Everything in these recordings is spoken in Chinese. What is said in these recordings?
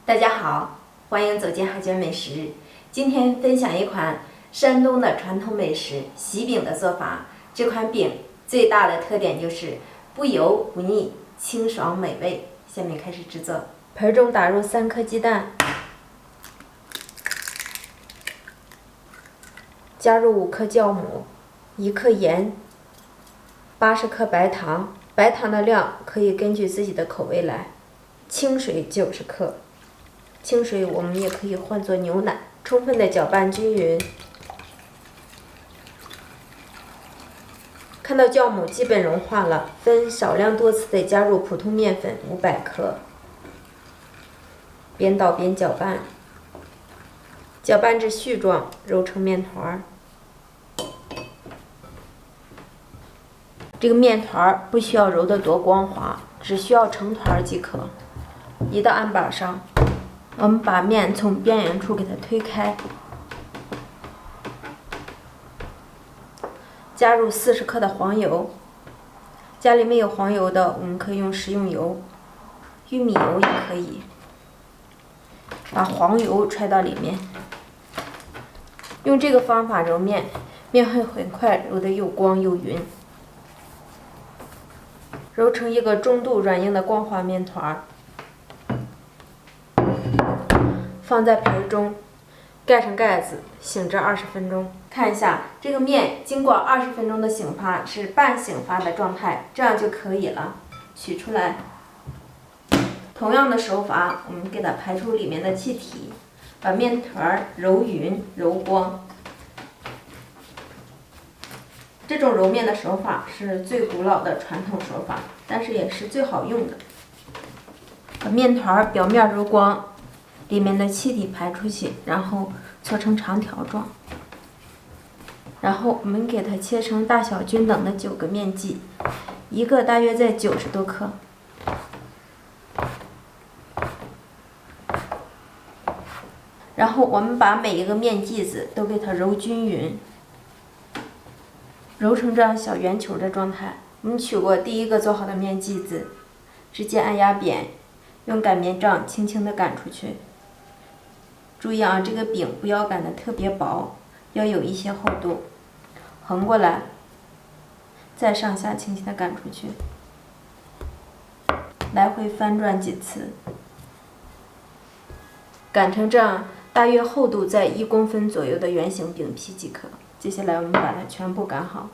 大家好，欢迎走进海娟美食。今天分享一款山东的传统美食喜饼的做法。这款饼最大的特点就是不油不腻，清爽美味。下面开始制作。盆中打入3颗鸡蛋，加入5克酵母、1克盐、80克白糖，白糖的量可以根据自己的口味来。清水90克。清水我们也可以换作牛奶，充分的搅拌均匀。看到酵母基本融化了，分少量多次的加入普通面粉500克，边捣边搅拌，搅拌至絮状，揉成面团。这个面团不需要揉得多光滑，只需要成团即可。移到案板上。我们把面从边缘处给它推开，加入40克的黄油。家里没有黄油的，我们可以用食用油、玉米油也可以。把黄油揣到里面，用这个方法揉面，面会很快揉得又光又匀，揉成一个中度软硬的光滑面团。放在盆中，盖上盖子，醒至20分钟。看一下这个面经过20分钟的醒发是半醒发的状态，这样就可以了。取出来，同样的手法，我们给它排出里面的气体，把面团揉匀、揉光。这种揉面的手法是最古老的传统手法，但是也是最好用的。把面团表面揉光，里面的气体排出去，然后搓成长条状。然后我们给它切成大小均等的9个面剂，一个大约在90多克。然后我们把每一个面剂子都给它揉均匀，揉成这样小圆球的状态。我们取过第1个做好的面剂子，直接按压扁，用擀面杖轻轻地擀出去。注意啊，这个饼不要擀得特别薄，要有一些厚度。横过来，再上下轻轻地擀出去，来回翻转几次，擀成这样大约厚度在1公分左右的圆形饼皮即可。接下来我们把它全部擀好。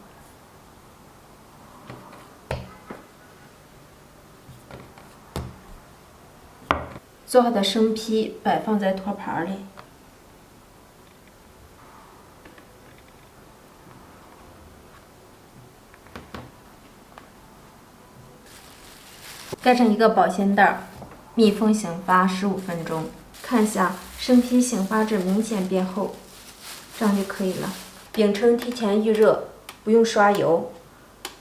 做好的生坯摆放在托盘里，盖上一个保鲜袋，密封醒发15分钟。看一下生坯醒发至明显变厚，这样就可以了。饼铛提前预热，不用刷油，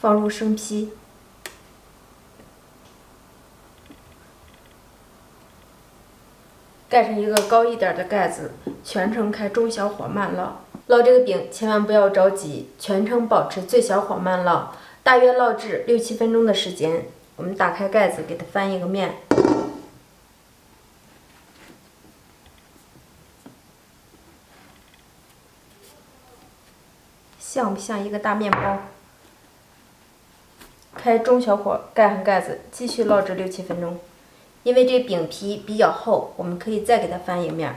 放入生坯。盖上一个高一点的盖子，全程开中小火慢烙。烙这个饼千万不要着急，全程保持最小火慢烙，大约烙制6、7分钟的时间。我们打开盖子，给它翻一个面，像不像一个大面包？开中小火盖上盖子，继续烙制6、7分钟。因为这饼皮比较厚，我们可以再给它翻一面，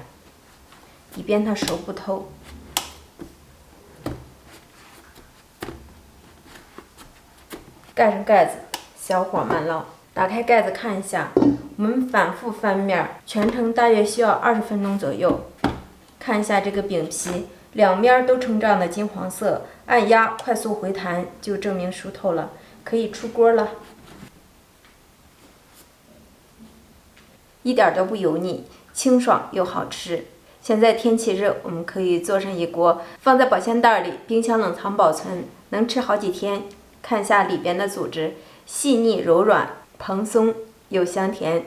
以便它熟不透。盖上盖子，小火慢烙。打开盖子看一下，我们反复翻面，全程大约需要20分钟左右。看一下这个饼皮，两面都呈这样的金黄色，按压快速回弹就证明熟透了，可以出锅了。一点都不油腻，清爽又好吃。现在天气热，我们可以做上一锅，放在保鲜袋里，冰箱冷藏保存，能吃好几天。看一下里边的组织，细腻柔软，蓬松又香甜。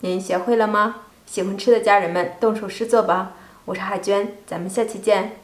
您学会了吗？喜欢吃的家人们动手试做吧。我是海娟，咱们下期见。